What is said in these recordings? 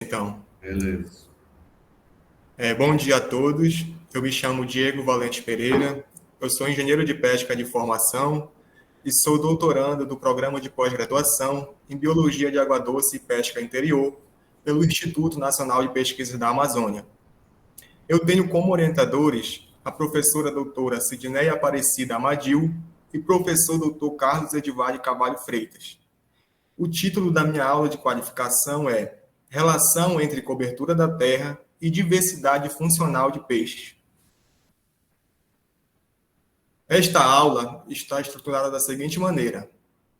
Então, Beleza. bom dia a todos. Eu me chamo Diego Valente Pereira. Eu sou engenheiro de pesca de formação e sou doutorando do programa de pós-graduação em Biologia de Água Doce e Pesca Interior pelo Instituto Nacional de Pesquisas da Amazônia. Eu tenho como orientadores a professora doutora Sidneia Aparecida Amadil e professor doutor Carlos Edivaldo Carvalho Freitas. O título da minha aula de qualificação é Relação entre cobertura da terra e diversidade funcional de peixes. Esta aula está estruturada da seguinte maneira.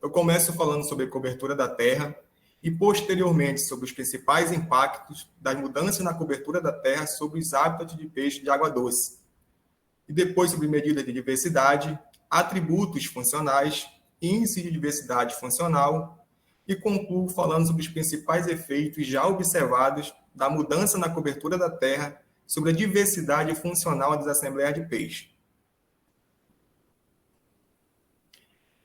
Eu começo falando sobre a cobertura da terra e, posteriormente, sobre os principais impactos das mudanças na cobertura da terra sobre os hábitats de peixe de água doce. E depois sobre medidas de diversidade, atributos funcionais, índice de diversidade funcional, e concluo falando sobre os principais efeitos já observados da mudança na cobertura da terra sobre a diversidade funcional das assembleias de peixe.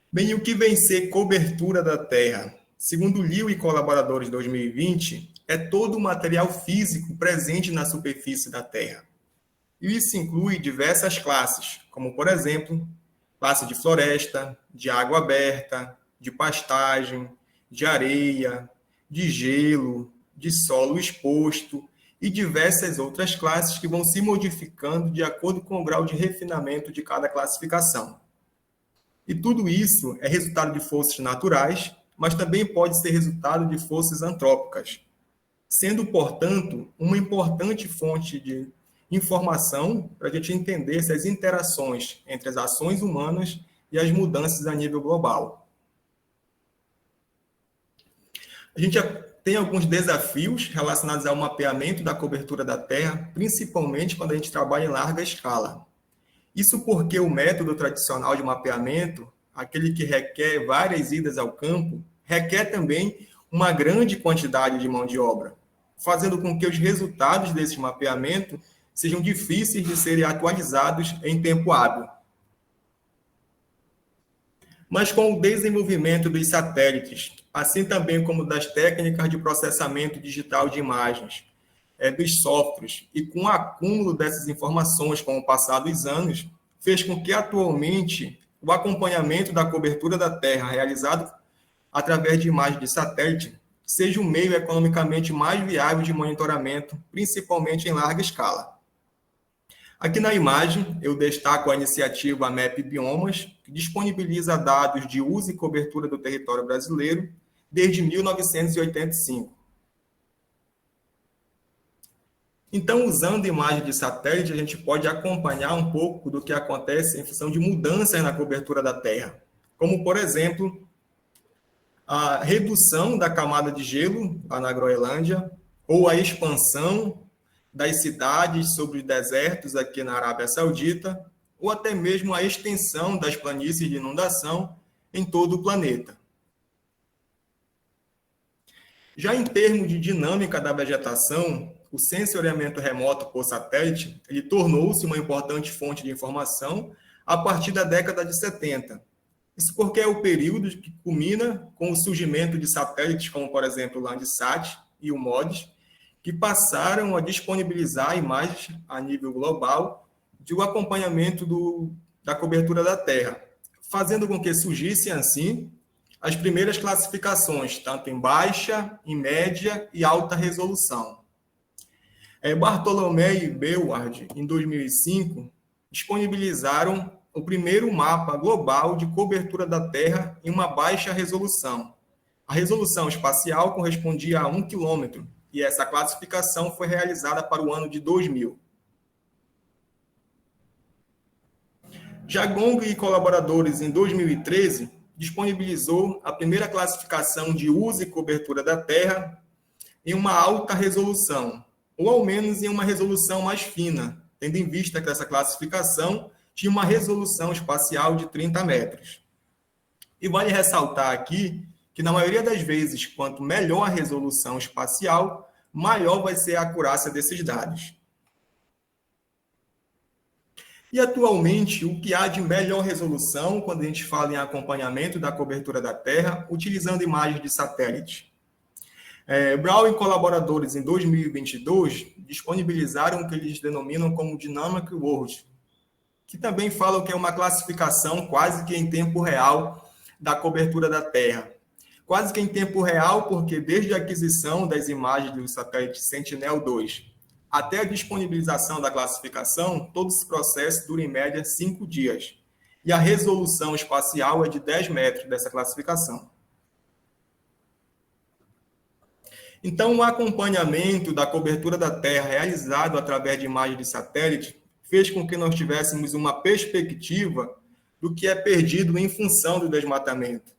Bem, o que vem ser cobertura da terra? Segundo Liu e colaboradores de 2020, é todo o material físico presente na superfície da terra. E isso inclui diversas classes, como, por exemplo, classe de floresta, de água aberta, de pastagem, de areia, de gelo, de solo exposto e diversas outras classes que vão se modificando de acordo com o grau de refinamento de cada classificação. E tudo isso é resultado de forças naturais, mas também pode ser resultado de forças antrópicas, sendo, portanto, uma importante fonte de informação para a gente entender essas interações entre as ações humanas e as mudanças a nível global. A gente tem alguns desafios relacionados ao mapeamento da cobertura da terra, principalmente quando a gente trabalha em larga escala. Isso porque o método tradicional de mapeamento, aquele que requer várias idas ao campo, requer também uma grande quantidade de mão de obra, fazendo com que os resultados desse mapeamento sejam difíceis de serem atualizados em tempo hábil. Mas com o desenvolvimento dos satélites, assim também como das técnicas de processamento digital de imagens, dos softwares, e com o acúmulo dessas informações com o passar dos anos, fez com que atualmente o acompanhamento da cobertura da Terra realizado através de imagens de satélite seja o meio economicamente mais viável de monitoramento, principalmente em larga escala. Aqui na imagem, eu destaco a iniciativa MAP Biomas, que disponibiliza dados de uso e cobertura do território brasileiro desde 1985. Então, usando imagem de satélite, a gente pode acompanhar um pouco do que acontece em função de mudanças na cobertura da Terra, como, por exemplo, a redução da camada de gelo lá na Groenlândia, ou a expansão das cidades sobre os desertos aqui na Arábia Saudita, ou até mesmo a extensão das planícies de inundação em todo o planeta. Já em termos de dinâmica da vegetação, o sensoriamento remoto por satélite ele tornou-se uma importante fonte de informação a partir da década de 70. Isso porque é o período que culmina com o surgimento de satélites como, por exemplo, o Landsat e o MODIS, que passaram a disponibilizar imagens a nível global de o acompanhamento da cobertura da Terra, fazendo com que surgissem, assim, as primeiras classificações, tanto em baixa, em média e alta resolução. Bartolomé e Beward, em 2005, disponibilizaram o primeiro mapa global de cobertura da Terra em uma baixa resolução. A resolução espacial correspondia a 1 quilômetro, e essa classificação foi realizada para o ano de 2000. Já Gong e colaboradores, em 2013, disponibilizou a primeira classificação de uso e cobertura da Terra em uma alta resolução, ou ao menos em uma resolução mais fina, tendo em vista que essa classificação tinha uma resolução espacial de 30 metros. E vale ressaltar aqui que, na maioria das vezes, quanto melhor a resolução espacial, maior vai ser a acurácia desses dados. E, atualmente, o que há de melhor resolução quando a gente fala em acompanhamento da cobertura da Terra, utilizando imagens de satélite? Brown e colaboradores, em 2022, disponibilizaram o que eles denominam como Dynamic World, que também falam que é uma classificação quase que em tempo real da cobertura da Terra. Quase que em tempo real, porque desde a aquisição das imagens do satélite Sentinel-2 até a disponibilização da classificação, todo esse processo dura em média 5 dias. E a resolução espacial é de 10 metros dessa classificação. Então, o acompanhamento da cobertura da Terra realizado através de imagens de satélite fez com que nós tivéssemos uma perspectiva do que é perdido em função do desmatamento.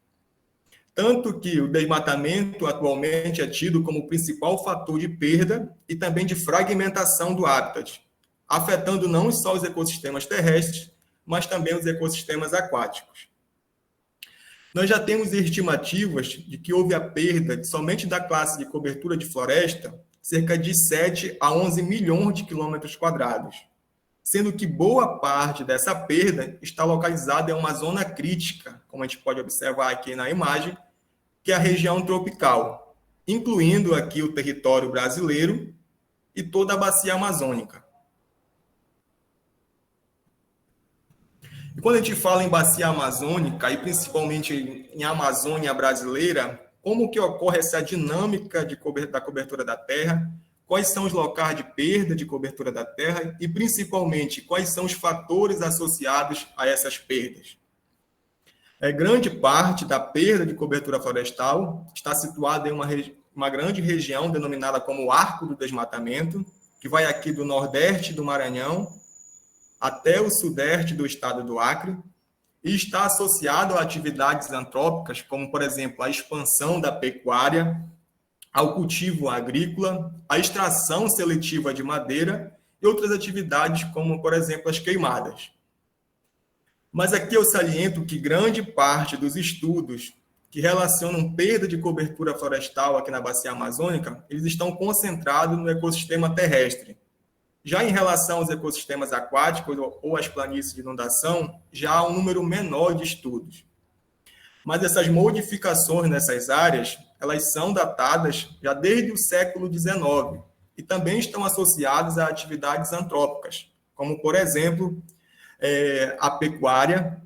Tanto que o desmatamento atualmente é tido como o principal fator de perda e também de fragmentação do habitat, afetando não só os ecossistemas terrestres, mas também os ecossistemas aquáticos. Nós já temos estimativas de que houve a perda somente da classe de cobertura de floresta, cerca de 7 a 11 milhões de quilômetros quadrados, sendo que boa parte dessa perda está localizada em uma zona crítica, como a gente pode observar aqui na imagem, que é a região tropical, incluindo aqui o território brasileiro e toda a bacia amazônica. E quando a gente fala em bacia amazônica, e principalmente em Amazônia brasileira, como que ocorre essa dinâmica da cobertura da Terra, quais são os locais de perda de cobertura da Terra e, principalmente, quais são os fatores associados a essas perdas. Grande parte da perda de cobertura florestal está situada em uma grande região denominada como Arco do Desmatamento, que vai aqui do nordeste do Maranhão até o sudeste do estado do Acre, e está associado a atividades antrópicas, como, por exemplo, a expansão da pecuária, ao cultivo agrícola, a extração seletiva de madeira e outras atividades, como, por exemplo, as queimadas. Mas aqui eu saliento que grande parte dos estudos que relacionam perda de cobertura florestal aqui na bacia amazônica, eles estão concentrados no ecossistema terrestre. Já em relação aos ecossistemas aquáticos ou às planícies de inundação, já há um número menor de estudos. Mas essas modificações nessas áreas, elas são datadas já desde o século XIX e também estão associadas a atividades antrópicas, como, por exemplo, a pecuária,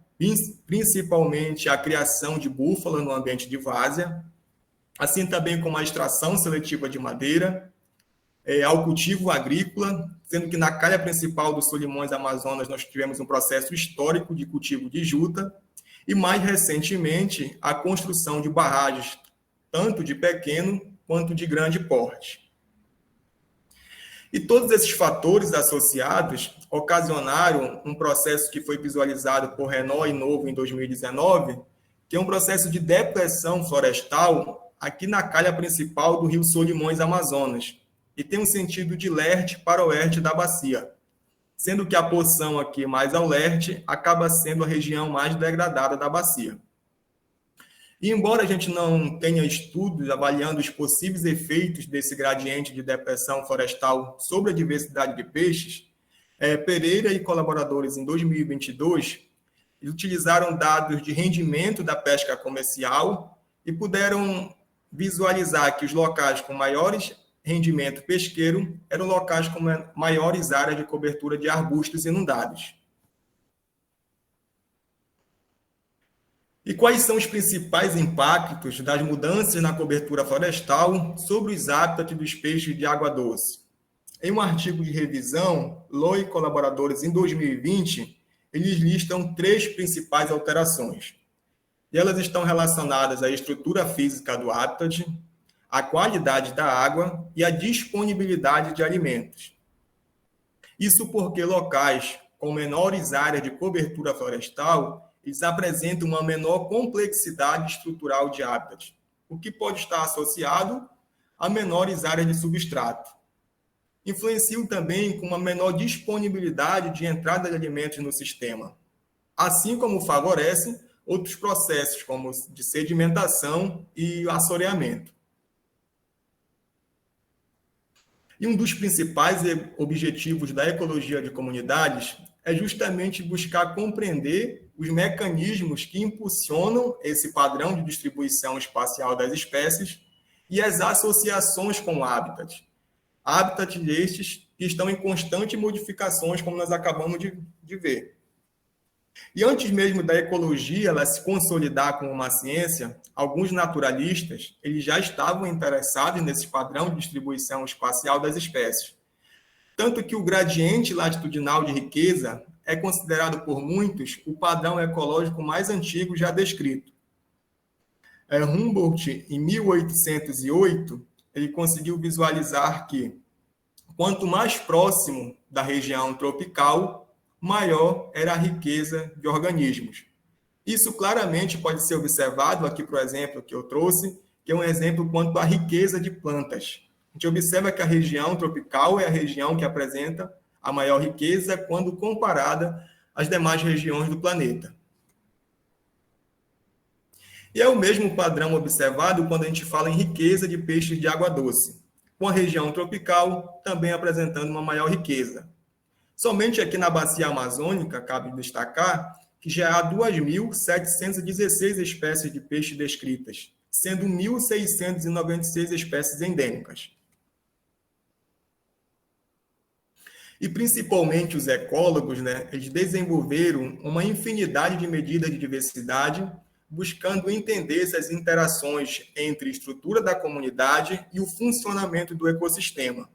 principalmente a criação de búfala no ambiente de várzea, assim também como a extração seletiva de madeira, ao cultivo agrícola, sendo que na calha principal do Solimões Amazonas nós tivemos um processo histórico de cultivo de juta, e mais recentemente a construção de barragens, tanto de pequeno quanto de grande porte. E todos esses fatores associados ocasionaram um processo que foi visualizado por Renault e Novo em 2019, que é um processo de depressão florestal aqui na calha principal do rio Solimões Amazonas, e tem um sentido de leste para oeste da bacia, sendo que a porção aqui mais ao leste acaba sendo a região mais degradada da bacia. E embora a gente não tenha estudos avaliando os possíveis efeitos desse gradiente de depressão florestal sobre a diversidade de peixes, Pereira e colaboradores, em 2022, utilizaram dados de rendimento da pesca comercial e puderam visualizar que os locais com maiores rendimento pesqueiro eram locais com maiores áreas de cobertura de arbustos inundados. E quais são os principais impactos das mudanças na cobertura florestal sobre os hábitats dos peixes de água doce? Em um artigo de revisão, Lowe e colaboradores, em 2020, eles listam 3 principais alterações. E elas estão relacionadas à estrutura física do hábitat, à qualidade da água e à disponibilidade de alimentos. Isso porque locais com menores áreas de cobertura florestal eles apresentam uma menor complexidade estrutural de hábitat, o que pode estar associado a menores áreas de substrato. Influenciam também com uma menor disponibilidade de entrada de alimentos no sistema, assim como favorecem outros processos, como de sedimentação e assoreamento. E um dos principais objetivos da ecologia de comunidades é justamente buscar compreender os mecanismos que impulsionam esse padrão de distribuição espacial das espécies e as associações com o habitat. Habitat estes que estão em constante modificações, como nós acabamos de ver. E antes mesmo da ecologia ela se consolidar como uma ciência, alguns naturalistas eles já estavam interessados nesse padrão de distribuição espacial das espécies. Tanto que o gradiente latitudinal de riqueza é considerado por muitos o padrão ecológico mais antigo já descrito. Humboldt, em 1808, ele conseguiu visualizar que, quanto mais próximo da região tropical, maior era a riqueza de organismos. Isso claramente pode ser observado aqui, por exemplo, que eu trouxe, que é um exemplo quanto à riqueza de plantas. A gente observa que a região tropical é a região que apresenta a maior riqueza quando comparada às demais regiões do planeta. E é o mesmo padrão observado quando a gente fala em riqueza de peixes de água doce, com a região tropical também apresentando uma maior riqueza. Somente aqui na bacia amazônica, cabe destacar que já há 2.716 espécies de peixe descritas, sendo 1.696 espécies endêmicas. E principalmente os ecólogos, eles desenvolveram uma infinidade de medidas de diversidade, buscando entender essas interações entre a estrutura da comunidade e o funcionamento do ecossistema.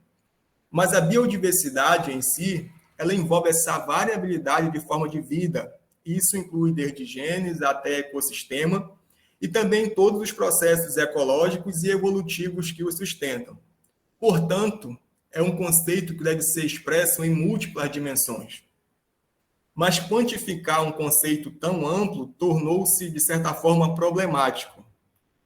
Mas a biodiversidade em si, ela envolve essa variabilidade de forma de vida. Isso inclui desde genes até ecossistema e também todos os processos ecológicos e evolutivos que o sustentam. Portanto, é um conceito que deve ser expresso em múltiplas dimensões. Mas quantificar um conceito tão amplo tornou-se, de certa forma, problemático.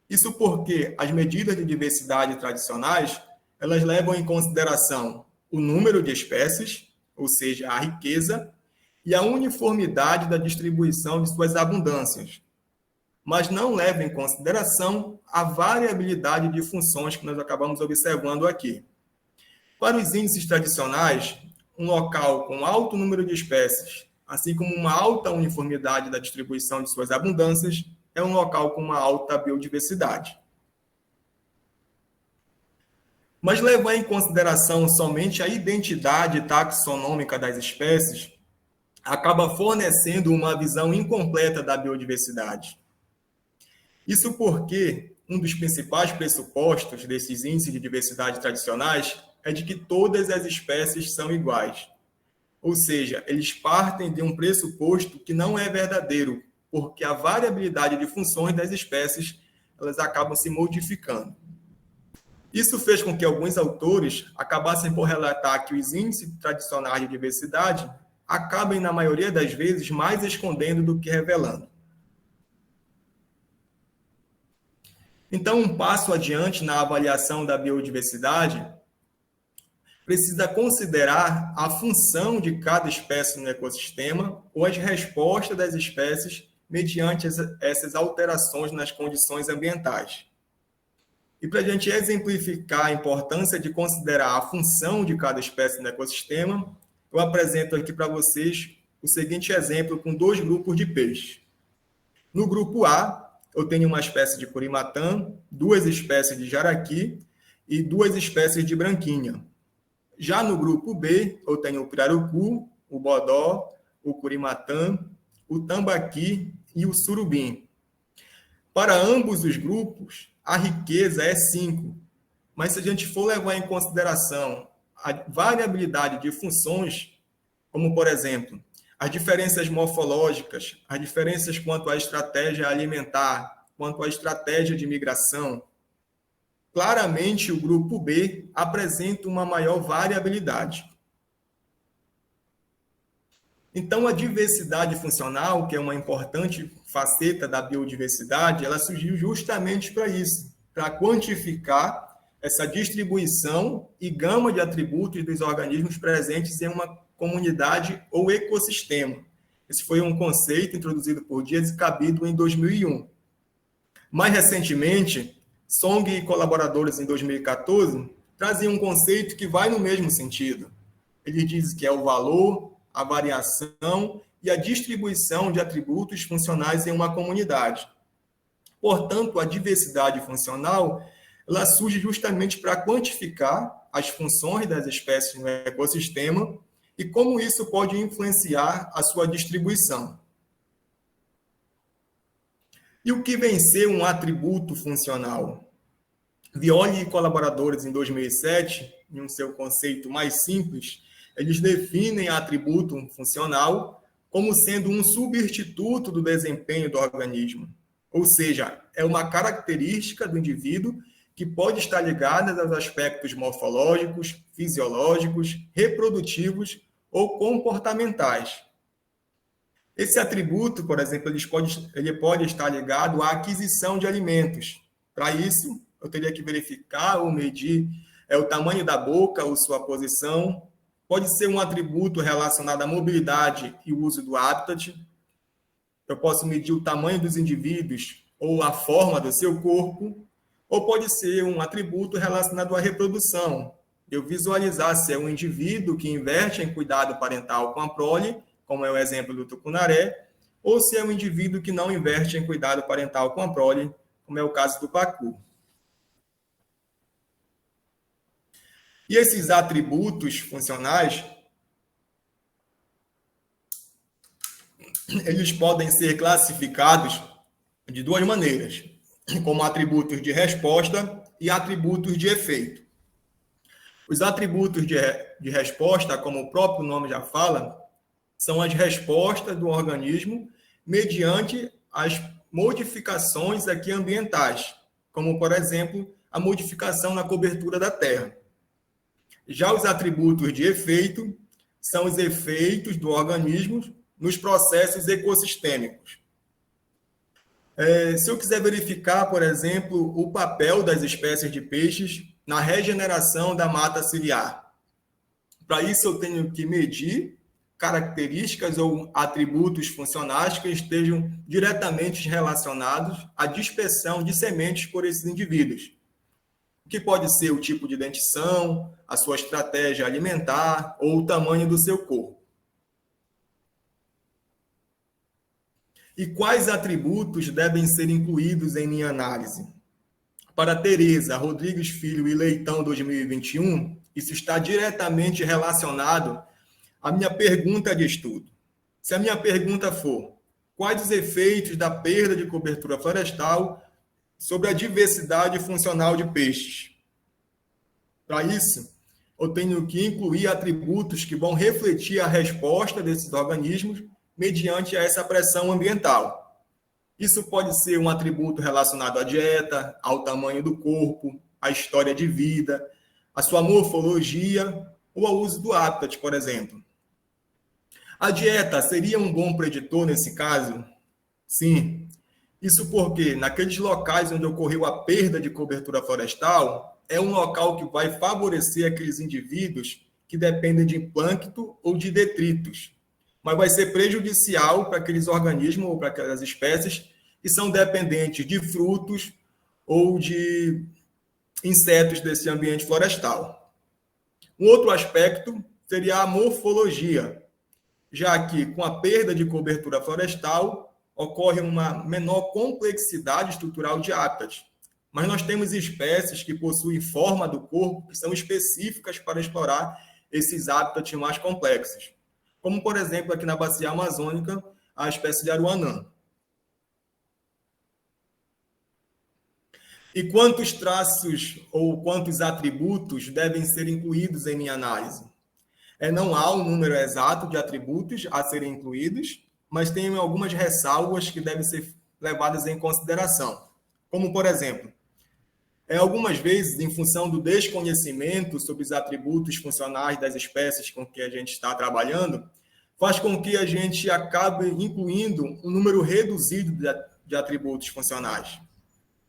Isso porque as medidas de diversidade tradicionais, elas levam em consideração o número de espécies, ou seja, a riqueza, e a uniformidade da distribuição de suas abundâncias, mas não levam em consideração a variabilidade de funções que nós acabamos observando aqui. Para os índices tradicionais, um local com alto número de espécies, assim como uma alta uniformidade da distribuição de suas abundâncias, é um local com uma alta biodiversidade. Mas levar em consideração somente a identidade taxonômica das espécies acaba fornecendo uma visão incompleta da biodiversidade. Isso porque um dos principais pressupostos desses índices de diversidade tradicionais é de que todas as espécies são iguais. Ou seja, eles partem de um pressuposto que não é verdadeiro, porque a variabilidade de funções das espécies elas acabam se modificando. Isso fez com que alguns autores acabassem por relatar que os índices tradicionais de diversidade acabem, na maioria das vezes, mais escondendo do que revelando. Então, um passo adiante na avaliação da biodiversidade precisa considerar a função de cada espécie no ecossistema ou as respostas das espécies mediante essas alterações nas condições ambientais. E para a gente exemplificar a importância de considerar a função de cada espécie no ecossistema, eu apresento aqui para vocês o seguinte exemplo com dois grupos de peixes. No grupo A, eu tenho uma espécie de curimatã, duas espécies de jaraqui e duas espécies de branquinha. Já no grupo B, eu tenho o pirarucu, o bodó, o curimatã, o tambaqui e o surubim. Para ambos os grupos, a riqueza é 5, mas se a gente for levar em consideração a variabilidade de funções, como, por exemplo, as diferenças morfológicas, as diferenças quanto à estratégia alimentar, quanto à estratégia de migração, claramente o grupo B apresenta uma maior variabilidade. Então, a diversidade funcional, que é uma importante faceta da biodiversidade, ela surgiu justamente para isso, para quantificar essa distribuição e gama de atributos dos organismos presentes em uma comunidade ou ecossistema. Esse foi um conceito introduzido por Dias e Cabido em 2001. Mais recentemente, Song e colaboradores em 2014 traziam um conceito que vai no mesmo sentido. Ele diz que é o valor, a variação e a distribuição de atributos funcionais em uma comunidade. Portanto, a diversidade funcional ela surge justamente para quantificar as funções das espécies no ecossistema e como isso pode influenciar a sua distribuição. E o que vem ser um atributo funcional? Violi e colaboradores, em 2007, em um seu conceito mais simples, eles definem atributo funcional como sendo um substituto do desempenho do organismo. Ou seja, é uma característica do indivíduo que pode estar ligada aos aspectos morfológicos, fisiológicos, reprodutivos ou comportamentais. Esse atributo, por exemplo, ele pode estar ligado à aquisição de alimentos. Para isso, eu teria que verificar ou medir o tamanho da boca ou sua posição. Pode ser um atributo relacionado à mobilidade e o uso do habitat. Eu posso medir o tamanho dos indivíduos ou a forma do seu corpo. Ou pode ser um atributo relacionado à reprodução. Eu visualizar se é um indivíduo que investe em cuidado parental com a prole, como é o exemplo do tucunaré, ou se é um indivíduo que não investe em cuidado parental com a prole, como é o caso do pacu. E esses atributos funcionais, eles podem ser classificados de duas maneiras, como atributos de resposta e atributos de efeito. Os atributos de resposta, como o próprio nome já fala, são as respostas do organismo mediante as modificações aqui ambientais, como, por exemplo, a modificação na cobertura da Terra. Já os atributos de efeito são os efeitos do organismo nos processos ecossistêmicos. Se eu quiser verificar, por exemplo, o papel das espécies de peixes na regeneração da mata ciliar, para isso eu tenho que medir características ou atributos funcionais que estejam diretamente relacionados à dispersão de sementes por esses indivíduos, que pode ser o tipo de dentição, a sua estratégia alimentar ou o tamanho do seu corpo. E quais atributos devem ser incluídos em minha análise? Para Tereza Rodrigues Filho e Leitão 2021, isso está diretamente relacionado à minha pergunta de estudo. Se a minha pergunta for: quais os efeitos da perda de cobertura florestal sobre a diversidade funcional de peixes? Para isso, eu tenho que incluir atributos que vão refletir a resposta desses organismos mediante essa pressão ambiental. Isso pode ser um atributo relacionado à dieta, ao tamanho do corpo, à história de vida, à sua morfologia ou ao uso do habitat, por exemplo. A dieta seria um bom preditor nesse caso? Sim. Isso porque, naqueles locais onde ocorreu a perda de cobertura florestal, é um local que vai favorecer aqueles indivíduos que dependem de plâncton ou de detritos, mas vai ser prejudicial para aqueles organismos ou para aquelas espécies que são dependentes de frutos ou de insetos desse ambiente florestal. Um outro aspecto seria a morfologia, já que com a perda de cobertura florestal ocorre uma menor complexidade estrutural de hábitats, mas nós temos espécies que possuem forma do corpo que são específicas para explorar esses hábitats mais complexos, como, por exemplo, aqui na bacia amazônica, a espécie de aruanã. E quantos traços ou quantos atributos devem ser incluídos em minha análise? Não há um número exato de atributos a serem incluídos, mas tem algumas ressalvas que devem ser levadas em consideração. Como, por exemplo, algumas vezes, em função do desconhecimento sobre os atributos funcionais das espécies com que a gente está trabalhando, faz com que a gente acabe incluindo um número reduzido de atributos funcionais,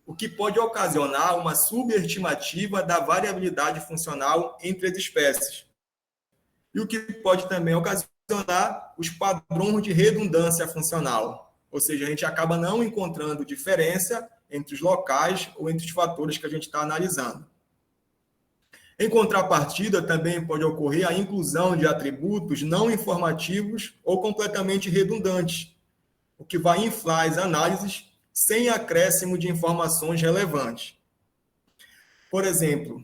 o que pode ocasionar uma subestimativa da variabilidade funcional entre as espécies, e o que pode também ocasionar os padrões de redundância funcional, ou seja, a gente acaba não encontrando diferença entre os locais ou entre os fatores que a gente está analisando. Em contrapartida, também pode ocorrer a inclusão de atributos não informativos ou completamente redundantes, o que vai inflar as análises sem acréscimo de informações relevantes. Por exemplo,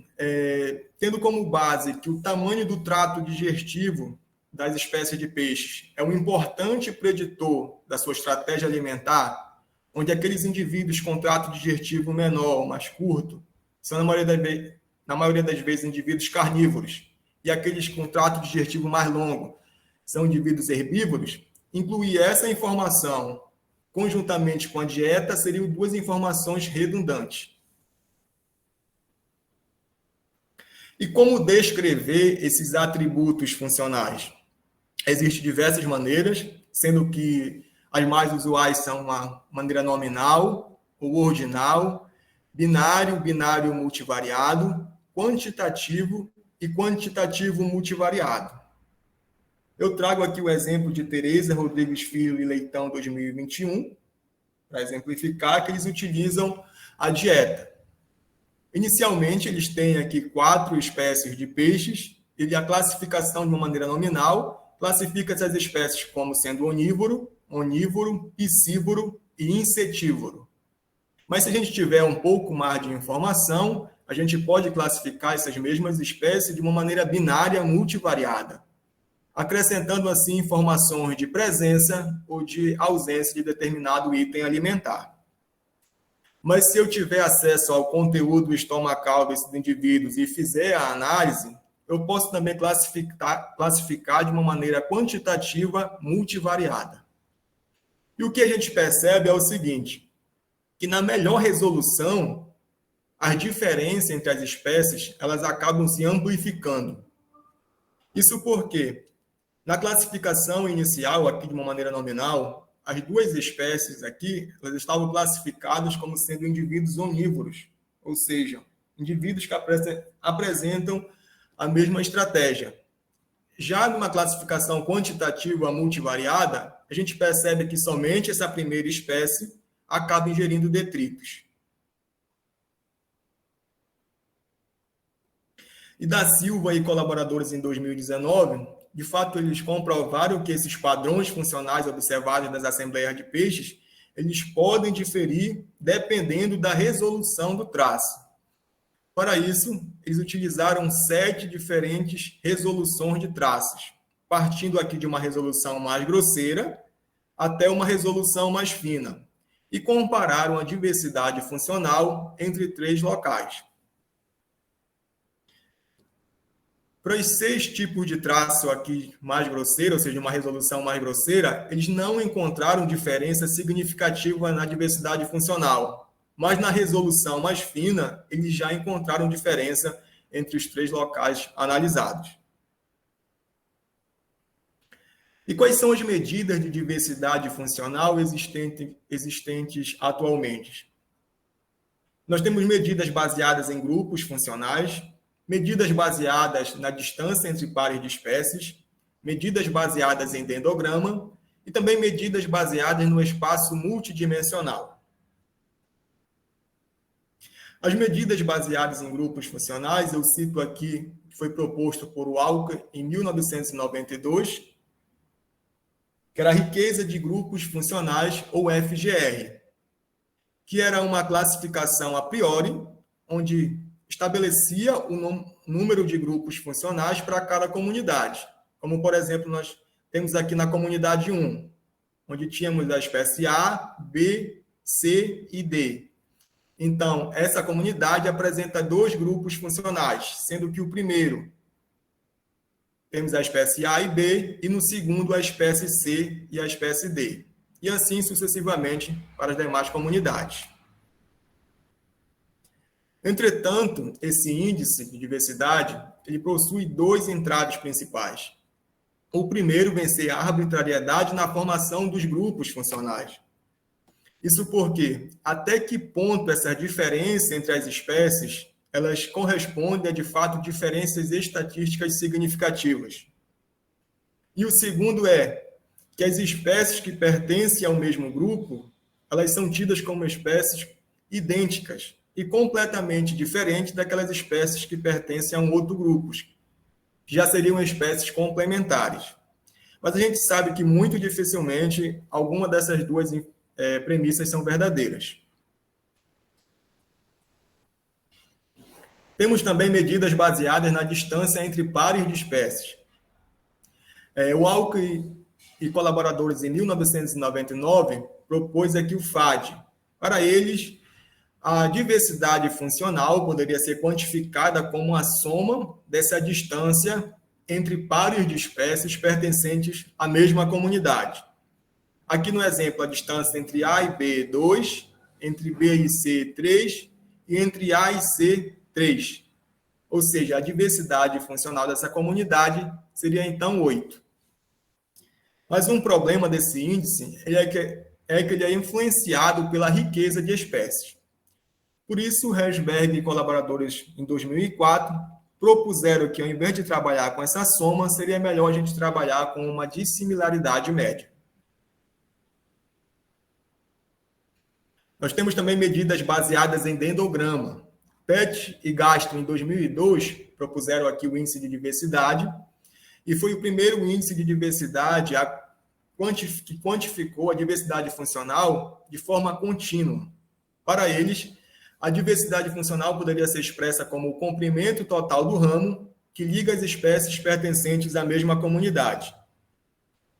tendo como base que o tamanho do trato digestivo das espécies de peixes é um importante preditor da sua estratégia alimentar, onde aqueles indivíduos com trato digestivo menor, mais curto, são, na maioria das vezes, indivíduos carnívoros, e aqueles com trato digestivo mais longo são indivíduos herbívoros, incluir essa informação conjuntamente com a dieta seriam duas informações redundantes. E como descrever esses atributos funcionais? Existem diversas maneiras, sendo que as mais usuais são uma maneira nominal ou ordinal, binário, binário multivariado, quantitativo e quantitativo multivariado. Eu trago aqui o exemplo de Tereza Rodrigues Filho e Leitão 2021, para exemplificar que eles utilizam a dieta. Inicialmente, eles têm aqui 4 espécies de peixes, e a classificação de uma maneira nominal classifica essas espécies como sendo onívoro, piscívoro e insetívoro. Mas se a gente tiver um pouco mais de informação, a gente pode classificar essas mesmas espécies de uma maneira binária multivariada, acrescentando assim informações de presença ou de ausência de determinado item alimentar. Mas se eu tiver acesso ao conteúdo estomacal desses indivíduos e fizer a análise, eu posso também classificar de uma maneira quantitativa multivariada. E o que a gente percebe é o seguinte, que na melhor resolução, as diferenças entre as espécies, elas acabam se amplificando. Isso porque, na classificação inicial, aqui de uma maneira nominal, as duas espécies aqui, elas estavam classificadas como sendo indivíduos onívoros, ou seja, indivíduos que apresentam a mesma estratégia. Já numa classificação quantitativa multivariada, a gente percebe que somente essa primeira espécie acaba ingerindo detritos. E da Silva e colaboradores em 2019, de fato, eles comprovaram que esses padrões funcionais observados nas assembleias de peixes, eles podem diferir dependendo da resolução do traço. Para isso, eles utilizaram 7 diferentes resoluções de traços, partindo aqui de uma resolução mais grosseira até uma resolução mais fina, e compararam a diversidade funcional entre 3 locais. Para os 6 tipos de traço aqui mais grosseiro, ou seja, uma resolução mais grosseira, eles não encontraram diferença significativa na diversidade funcional, mas na resolução mais fina, eles já encontraram diferença entre os 3 locais analisados. E quais são as medidas de diversidade funcional existentes atualmente? Nós temos medidas baseadas em grupos funcionais, medidas baseadas na distância entre pares de espécies, medidas baseadas em dendrograma e também medidas baseadas no espaço multidimensional. As medidas baseadas em grupos funcionais, eu cito aqui, que foi proposto por Walker em 1992, que era a riqueza de grupos funcionais, ou FGR, que era uma classificação a priori, onde estabelecia o número de grupos funcionais para cada comunidade. Como, por exemplo, nós temos aqui na comunidade 1, onde tínhamos a espécie A, B, C e D. Então, essa comunidade apresenta 2 grupos funcionais, sendo que o primeiro temos a espécie A e B, e no segundo a espécie C e a espécie D. E assim sucessivamente para as demais comunidades. Entretanto, esse índice de diversidade ele possui 2 entraves principais. O primeiro vem ser a arbitrariedade na formação dos grupos funcionais. Isso porque, até que ponto essa diferença entre as espécies elas correspondem a, de fato, diferenças estatísticas significativas. E o segundo é que as espécies que pertencem ao mesmo grupo, elas são tidas como espécies idênticas e completamente diferentes daquelas espécies que pertencem a um outro grupo, que já seriam espécies complementares. Mas a gente sabe que muito dificilmente alguma dessas duas premissas são verdadeiras. Temos também medidas baseadas na distância entre pares de espécies. O Alckmin e colaboradores, em 1999, propôs aqui o FAD. Para eles, a diversidade funcional poderia ser quantificada como a soma dessa distância entre pares de espécies pertencentes à mesma comunidade. Aqui no exemplo, a distância entre A e B, 2, entre B e C, 3, e entre A e C, 3. Ou seja, a diversidade funcional dessa comunidade seria, então, 8. Mas um problema desse índice é que ele é influenciado pela riqueza de espécies. Por isso, Herzberg e colaboradores, em 2004, propuseram que, ao invés de trabalhar com essa soma, seria melhor a gente trabalhar com uma dissimilaridade média. Nós temos também medidas baseadas em dendrograma. Pett e Gaston, em 2002, propuseram aqui o índice de diversidade, e foi o primeiro índice de diversidade que quantificou a diversidade funcional de forma contínua. Para eles, a diversidade funcional poderia ser expressa como o comprimento total do ramo que liga as espécies pertencentes à mesma comunidade.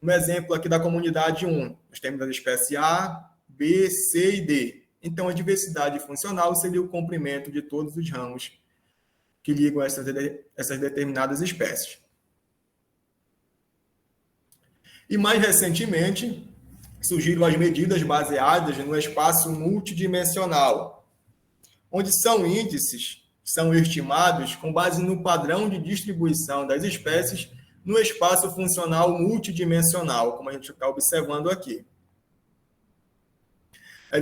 Um exemplo aqui da comunidade 1, nós temos as espécies A, B, C e D. Então, a diversidade funcional seria o comprimento de todos os ramos que ligam essas determinadas espécies. E, mais recentemente, surgiram as medidas baseadas no espaço multidimensional, onde são índices que são estimados com base no padrão de distribuição das espécies no espaço funcional multidimensional, como a gente está observando aqui.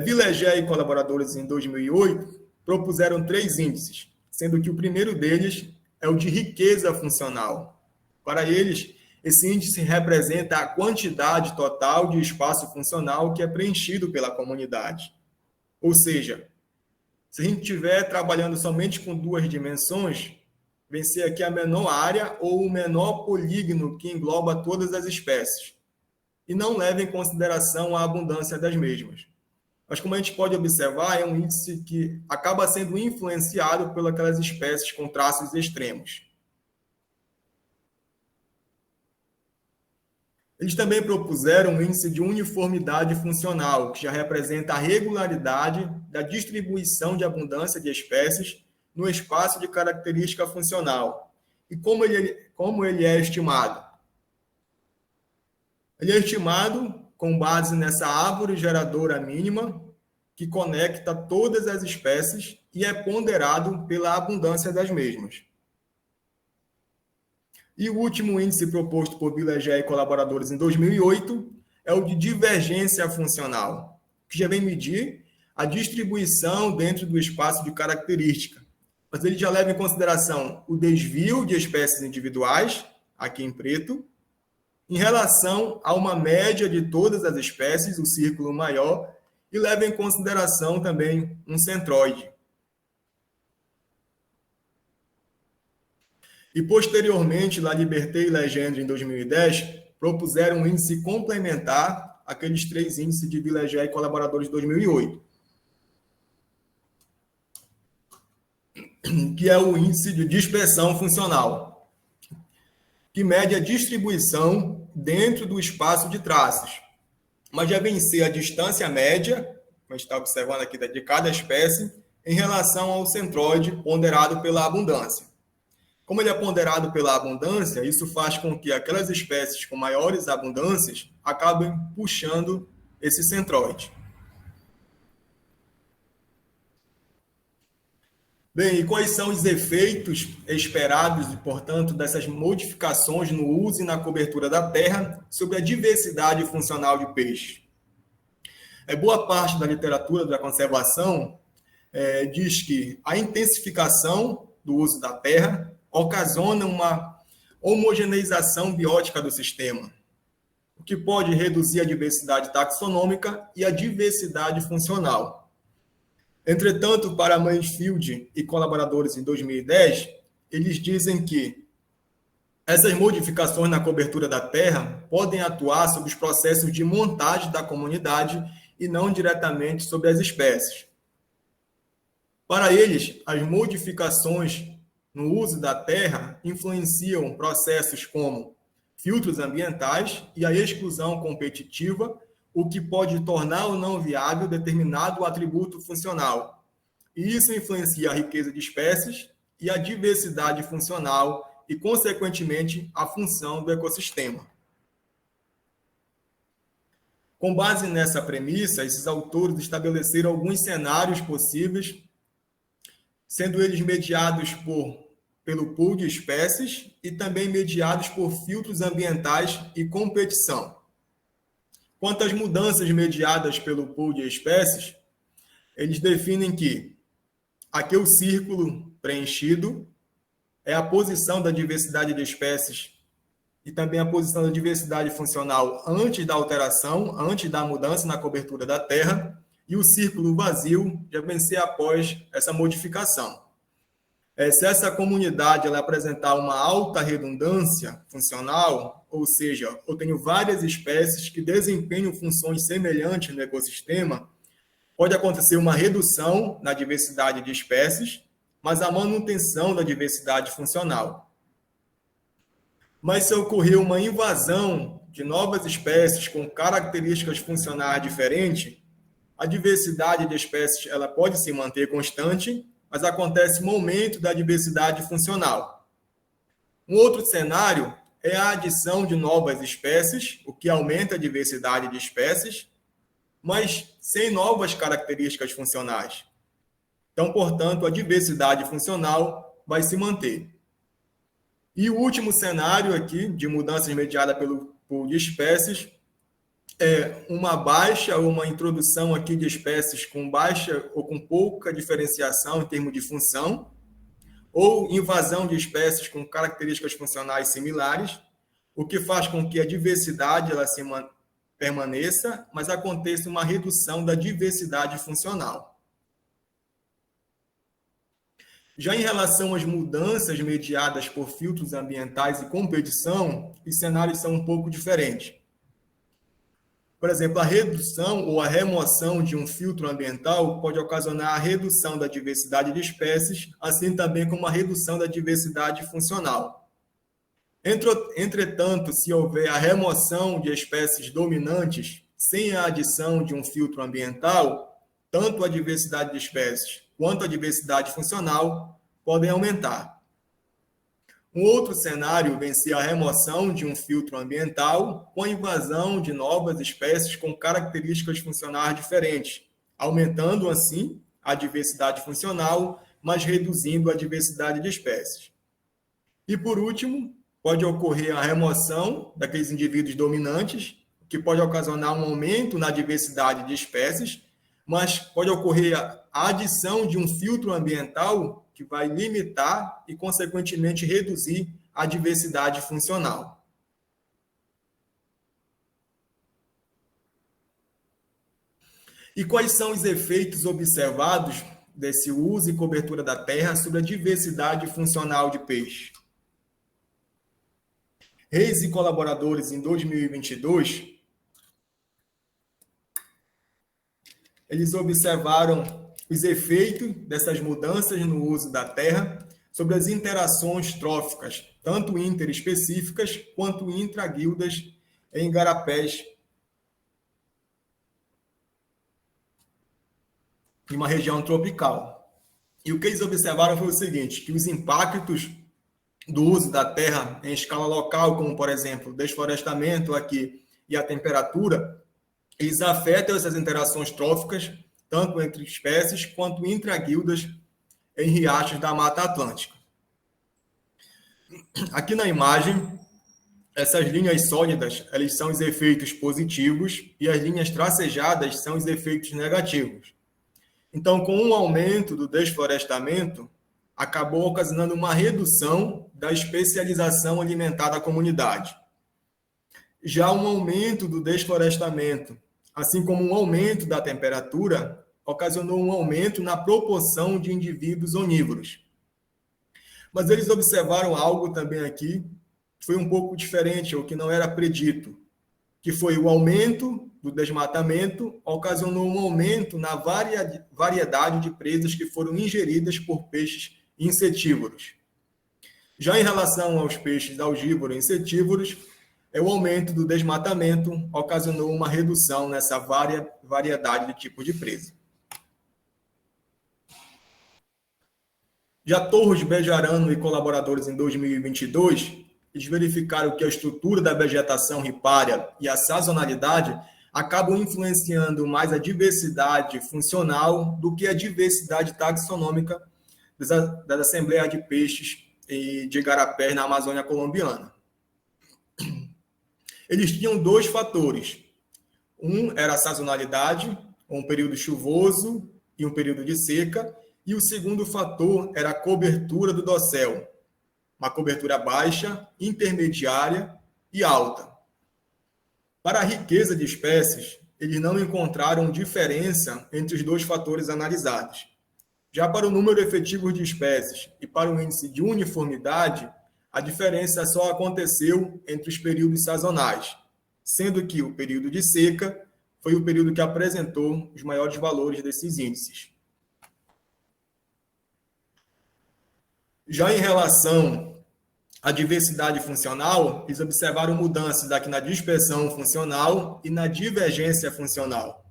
Villegé e colaboradores, em 2008, propuseram 3 índices, sendo que o primeiro deles é o de riqueza funcional. Para eles, esse índice representa a quantidade total de espaço funcional que é preenchido pela comunidade. Ou seja, se a gente estiver trabalhando somente com 2 dimensões, vencer aqui a menor área ou o menor polígono que engloba todas as espécies, e não leva em consideração a abundância das mesmas. Mas, como a gente pode observar, é um índice que acaba sendo influenciado por aquelas espécies com traços extremos. Eles também propuseram um índice de uniformidade funcional, que já representa a regularidade da distribuição de abundância de espécies no espaço de característica funcional. E como ele é estimado? Ele é estimado com base nessa árvore geradora mínima, que conecta todas as espécies e é ponderado pela abundância das mesmas. E o último índice proposto por Villegé e colaboradores em 2008 é o de divergência funcional, que já vem medir a distribuição dentro do espaço de característica. Mas ele já leva em consideração o desvio de espécies individuais, aqui em preto, em relação a uma média de todas as espécies, o círculo maior, e leva em consideração também um centroide. E, posteriormente, Laliberté e Legendre, em 2010, propuseram um índice complementar àqueles 3 índices de Villegé e colaboradores de 2008, que é o índice de dispersão funcional, que mede a distribuição dentro do espaço de traços, mas já vencer a distância média, como a gente está observando aqui, de cada espécie, em relação ao centroide ponderado pela abundância. Como ele é ponderado pela abundância, isso faz com que aquelas espécies com maiores abundâncias acabem puxando esse centroide. Bem, e quais são os efeitos esperados, portanto, dessas modificações no uso e na cobertura da terra sobre a diversidade funcional de peixes? Boa parte da literatura da conservação diz que a intensificação do uso da terra ocasiona uma homogeneização biótica do sistema, o que pode reduzir a diversidade taxonômica e a diversidade funcional. Entretanto, para Mansfield e colaboradores em 2010, eles dizem que essas modificações na cobertura da terra podem atuar sobre os processos de montagem da comunidade e não diretamente sobre as espécies. Para eles, as modificações no uso da terra influenciam processos como filtros ambientais e a exclusão competitiva, o que pode tornar ou não viável determinado atributo funcional. E isso influencia a riqueza de espécies e a diversidade funcional e, consequentemente, a função do ecossistema. Com base nessa premissa, esses autores estabeleceram alguns cenários possíveis, sendo eles mediados pelo pool de espécies e também mediados por filtros ambientais e competição. Quanto às mudanças mediadas pelo pool de espécies, eles definem que aqui o círculo preenchido é a posição da diversidade de espécies e também a posição da diversidade funcional antes da alteração, antes da mudança na cobertura da Terra, e o círculo vazio já vem ser após essa modificação. Se essa comunidade ela apresentar uma alta redundância funcional, ou seja, eu tenho várias espécies que desempenham funções semelhantes no ecossistema, pode acontecer uma redução na diversidade de espécies, mas a manutenção da diversidade funcional. Mas se ocorrer uma invasão de novas espécies com características funcionais diferentes, a diversidade de espécies ela pode se manter constante, mas acontece um aumento da diversidade funcional. Um outro cenário é a adição de novas espécies, o que aumenta a diversidade de espécies, mas sem novas características funcionais. Então, portanto, a diversidade funcional vai se manter. E o último cenário aqui, de mudanças mediada pelo pool de espécies, é uma baixa ou uma introdução aqui de espécies com baixa ou com pouca diferenciação em termos de função, ou invasão de espécies com características funcionais similares, o que faz com que a diversidade ela se permaneça, mas aconteça uma redução da diversidade funcional. Já em relação às mudanças mediadas por filtros ambientais e competição, os cenários são um pouco diferentes. Por exemplo, a redução ou a remoção de um filtro ambiental pode ocasionar a redução da diversidade de espécies, assim também como a redução da diversidade funcional. Entretanto, se houver a remoção de espécies dominantes sem a adição de um filtro ambiental, tanto a diversidade de espécies quanto a diversidade funcional podem aumentar. Um outro cenário vem ser a remoção de um filtro ambiental com a invasão de novas espécies com características funcionais diferentes, aumentando assim a diversidade funcional, mas reduzindo a diversidade de espécies. E por último, pode ocorrer a remoção daqueles indivíduos dominantes, que pode ocasionar um aumento na diversidade de espécies, mas pode ocorrer a adição de um filtro ambiental que vai limitar e, consequentemente, reduzir a diversidade funcional. E quais são os efeitos observados desse uso e cobertura da terra sobre a diversidade funcional de peixe? Reis e colaboradores, em 2022, eles observaram os efeitos dessas mudanças no uso da terra sobre as interações tróficas, tanto interespecíficas quanto intraguildas em igarapés, em uma região tropical. E o que eles observaram foi o seguinte, que os impactos do uso da terra em escala local, como, por exemplo, o desflorestamento aqui e a temperatura, eles afetam essas interações tróficas, tanto entre espécies quanto intraguildas em riachos da Mata Atlântica. Aqui na imagem, essas linhas sólidas, elas são os efeitos positivos e as linhas tracejadas são os efeitos negativos. Então, com o aumento do desflorestamento, acabou ocasionando uma redução da especialização alimentar da comunidade. Já um aumento do desflorestamento, assim como um aumento da temperatura, ocasionou um aumento na proporção de indivíduos onívoros. Mas eles observaram algo também aqui, que foi um pouco diferente, ou que não era predito. que foi o aumento do desmatamento, ocasionou um aumento na variedade de presas que foram ingeridas por peixes insetívoros. Já em relação aos peixes algívoros e insetívoros, o aumento do desmatamento ocasionou uma redução nessa variedade de tipos de presa. Já Torres, Bejarano e colaboradores em 2022, eles verificaram que a estrutura da vegetação ripária e a sazonalidade acabam influenciando mais a diversidade funcional do que a diversidade taxonômica das assembleias de peixes e de igarapés na Amazônia colombiana. Eles tinham dois fatores. Um era a sazonalidade, um período chuvoso e um período de seca, e o segundo fator era a cobertura do dossel, uma cobertura baixa, intermediária e alta. Para a riqueza de espécies, eles não encontraram diferença entre os dois fatores analisados. Já para o número efetivo de espécies e para o índice de uniformidade, a diferença só aconteceu entre os períodos sazonais, sendo que o período de seca foi o período que apresentou os maiores valores desses índices. Já em relação à diversidade funcional, eles observaram mudanças aqui na dispersão funcional e na divergência funcional.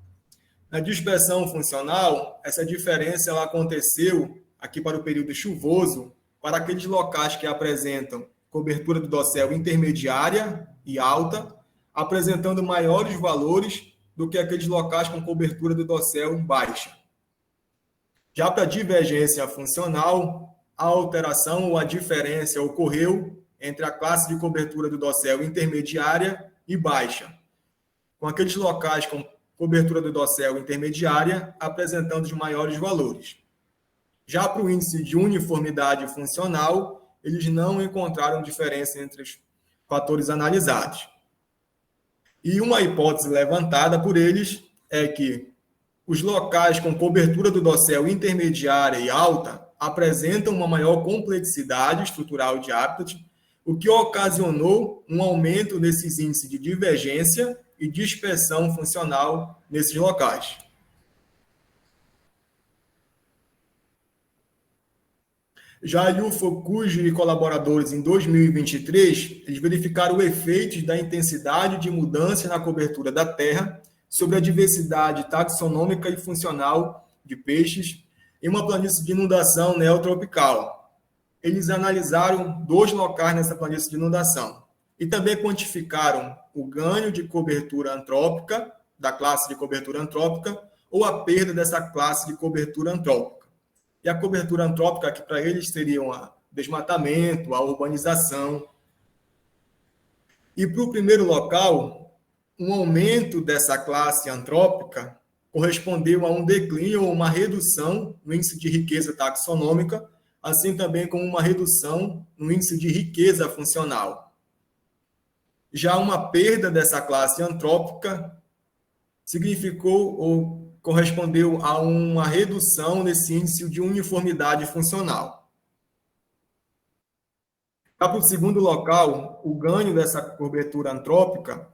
Na dispersão funcional, essa diferença ela aconteceu aqui para o período chuvoso, para aqueles locais que apresentam cobertura do dossel intermediária e alta, apresentando maiores valores do que aqueles locais com cobertura do dossel baixa. Já para a divergência funcional, a alteração ou a diferença ocorreu entre a classe de cobertura do dossel intermediária e baixa, com aqueles locais com cobertura do dossel intermediária apresentando os maiores valores. Já para o índice de uniformidade funcional, eles não encontraram diferença entre os fatores analisados. E uma hipótese levantada por eles é que os locais com cobertura do dossel intermediária e alta apresentam uma maior complexidade estrutural de hábitat, o que ocasionou um aumento desses índices de divergência e dispersão funcional nesses locais. Já Yu Fukuji e colaboradores em 2023, eles verificaram o efeito da intensidade de mudança na cobertura da Terra sobre a diversidade taxonômica e funcional de peixes em uma planície de inundação neotropical. Eles analisaram 2 locais nessa planície de inundação e também quantificaram o ganho de cobertura antrópica, da classe de cobertura antrópica, ou a perda dessa classe de cobertura antrópica. E a cobertura antrópica, que para eles seria o desmatamento, a urbanização. E para o primeiro local, um aumento dessa classe antrópica correspondeu a um declínio ou uma redução no índice de riqueza taxonômica, assim também como uma redução no índice de riqueza funcional. Já uma perda dessa classe antrópica significou ou correspondeu a uma redução nesse índice de uniformidade funcional. Para o segundo local, o ganho dessa cobertura antrópica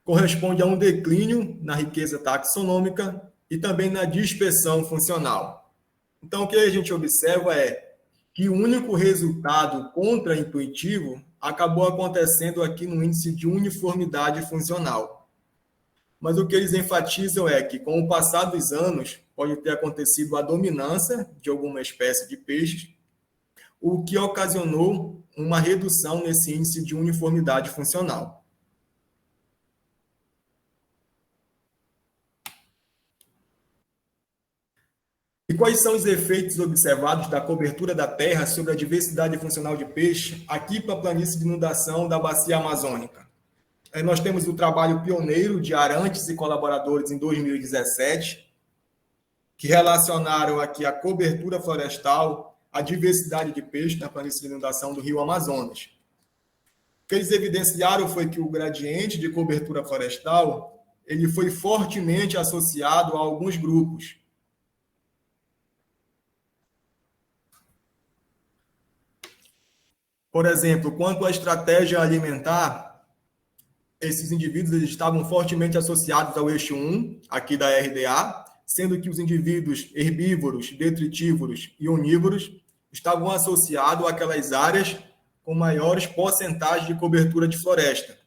corresponde a um declínio na riqueza taxonômica e também na dispersão funcional. Então, o que a gente observa é que o único resultado contraintuitivo acabou acontecendo aqui no índice de uniformidade funcional. Mas o que eles enfatizam é que, com o passar dos anos, pode ter acontecido a dominância de alguma espécie de peixes, o que ocasionou uma redução nesse índice de uniformidade funcional. E quais são os efeitos observados da cobertura da terra sobre a diversidade funcional de peixe aqui para a planície de inundação da bacia amazônica? Nós temos o trabalho pioneiro de Arantes e colaboradores em 2017, que relacionaram aqui a cobertura florestal, a diversidade de peixe na planície de inundação do rio Amazonas. O que eles evidenciaram foi que o gradiente de cobertura florestal ele foi fortemente associado a alguns grupos. Por exemplo, quanto à estratégia alimentar, esses indivíduos eles estavam fortemente associados ao eixo 1, aqui da RDA, sendo que os indivíduos herbívoros, detritívoros e onívoros estavam associados àquelas áreas com maiores porcentagens de cobertura de floresta.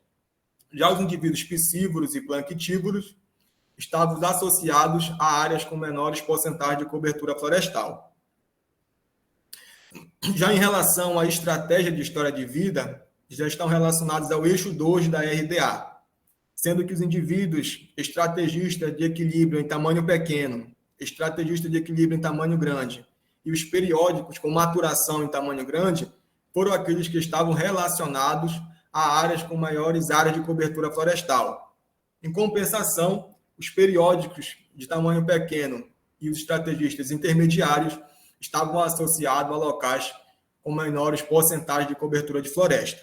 Já os indivíduos piscívoros e planctívoros estavam associados a áreas com menores porcentagens de cobertura florestal. Já em relação à estratégia de história de vida, já estão relacionados ao eixo 2 da RDA, sendo que os indivíduos estrategistas de equilíbrio em tamanho pequeno, estrategistas de equilíbrio em tamanho grande e os periódicos com maturação em tamanho grande foram aqueles que estavam relacionados a áreas com maiores áreas de cobertura florestal. Em compensação, os periódicos de tamanho pequeno e os estrategistas intermediários estavam associados a locais com menores porcentagens de cobertura de floresta.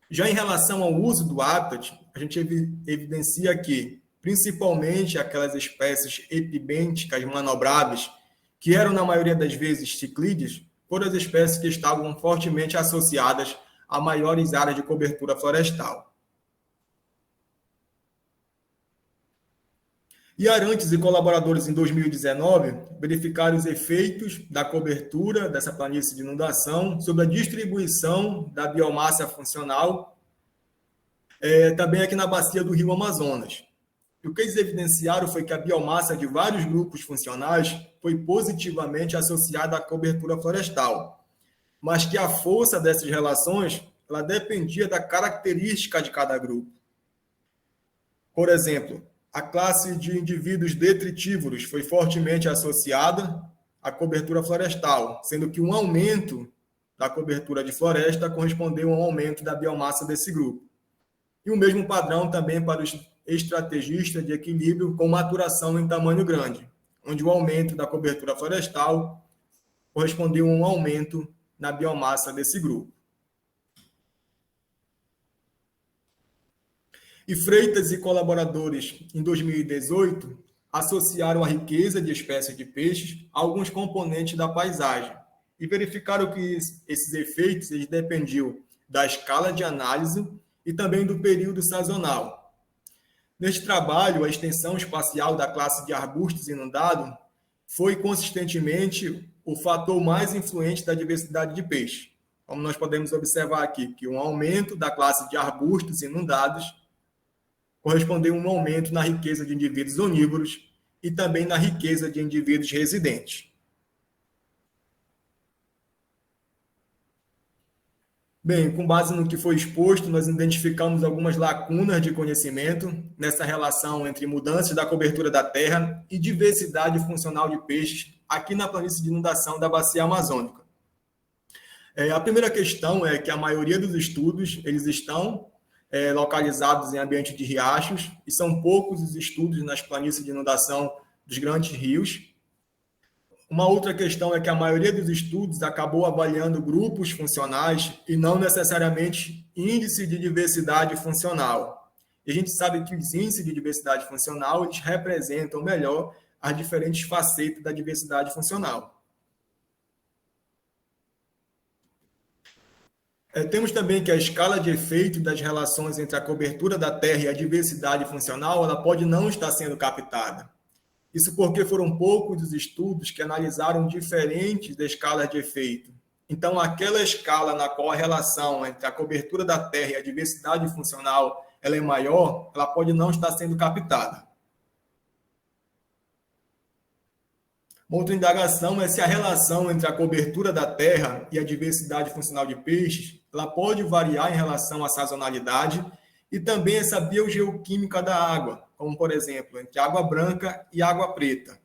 Já em relação ao uso do hábitat, a gente evidencia que, principalmente aquelas espécies epibênticas manobráveis, que eram, na maioria das vezes, ciclídeas, foram as espécies que estavam fortemente associadas a maiores áreas de cobertura florestal. E Arantes e colaboradores, em 2019, verificaram os efeitos da cobertura dessa planície de inundação sobre a distribuição da biomassa funcional, também aqui na bacia do Rio Amazonas. E o que eles evidenciaram foi que a biomassa de vários grupos funcionais foi positivamente associada à cobertura florestal, mas que a força dessas relações ela dependia da característica de cada grupo. Por exemplo, a classe de indivíduos detritívoros foi fortemente associada à cobertura florestal, sendo que um aumento da cobertura de floresta correspondeu a um aumento da biomassa desse grupo. E o mesmo padrão também para os estrategistas de equilíbrio com maturação em tamanho grande, onde o aumento da cobertura florestal correspondeu a um aumento na biomassa desse grupo. E Freitas e colaboradores, em 2018, associaram a riqueza de espécies de peixes a alguns componentes da paisagem e verificaram que esses efeitos eles dependiam da escala de análise e também do período sazonal. Neste trabalho, a extensão espacial da classe de arbustos inundados foi consistentemente o fator mais influente da diversidade de peixe. Como nós podemos observar aqui, que um aumento da classe de arbustos inundados correspondeu a um aumento na riqueza de indivíduos onívoros e também na riqueza de indivíduos residentes. Bem, com base no que foi exposto, nós identificamos algumas lacunas de conhecimento nessa relação entre mudanças da cobertura da terra e diversidade funcional de peixes aqui na planície de inundação da Bacia Amazônica. A primeira questão é que a maioria dos estudos eles estão localizados em ambiente de riachos, e são poucos os estudos nas planícies de inundação dos grandes rios. Uma outra questão é que a maioria dos estudos acabou avaliando grupos funcionais e não necessariamente índice de diversidade funcional. E a gente sabe que os índices de diversidade funcional eles representam melhor as diferentes facetas da diversidade funcional. Temos também que a escala de efeito das relações entre a cobertura da terra e a diversidade funcional ela pode não estar sendo captada. Isso porque foram poucos os estudos que analisaram diferentes escalas de efeito. Então, aquela escala na qual a relação entre a cobertura da terra e a diversidade funcional ela é maior, ela pode não estar sendo captada. Uma outra indagação é se a relação entre a cobertura da terra e a diversidade funcional de peixes ela pode variar em relação à sazonalidade e também essa biogeoquímica da água, como, por exemplo, entre água branca e água preta.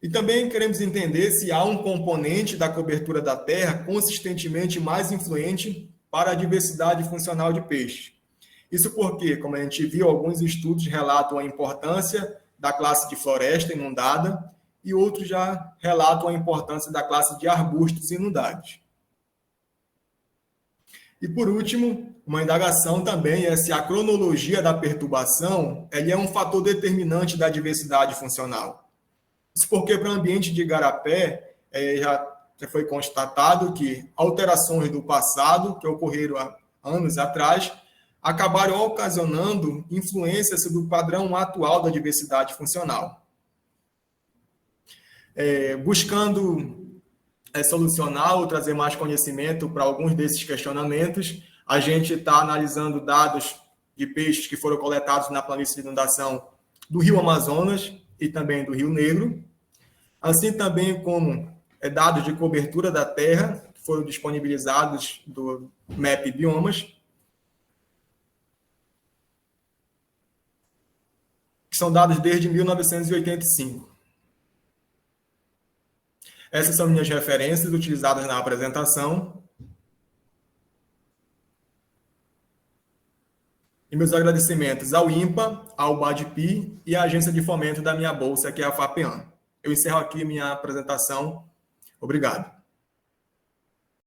E também queremos entender se há um componente da cobertura da terra consistentemente mais influente para a diversidade funcional de peixes. Isso porque, como a gente viu, alguns estudos relatam a importância da classe de floresta inundada e outros já relatam a importância da classe de arbustos inundados. E, por último, uma indagação também é se a cronologia da perturbação ele é um fator determinante da diversidade funcional. Isso porque, para o ambiente de igarapé, já foi constatado que alterações do passado, que ocorreram há anos atrás, acabaram ocasionando influências sobre o padrão atual da diversidade funcional. Buscando solucionar ou trazer mais conhecimento para alguns desses questionamentos, a gente está analisando dados de peixes que foram coletados na planície de inundação do Rio Amazonas e também do Rio Negro, assim também como dados de cobertura da terra, que foram disponibilizados do MAP Biomas, que são dados desde 1985. Essas são minhas referências utilizadas na apresentação. E meus agradecimentos ao INPA, ao BADPI e à agência de fomento da minha bolsa, que é a FAPEAM. Eu encerro aqui minha apresentação. Obrigado.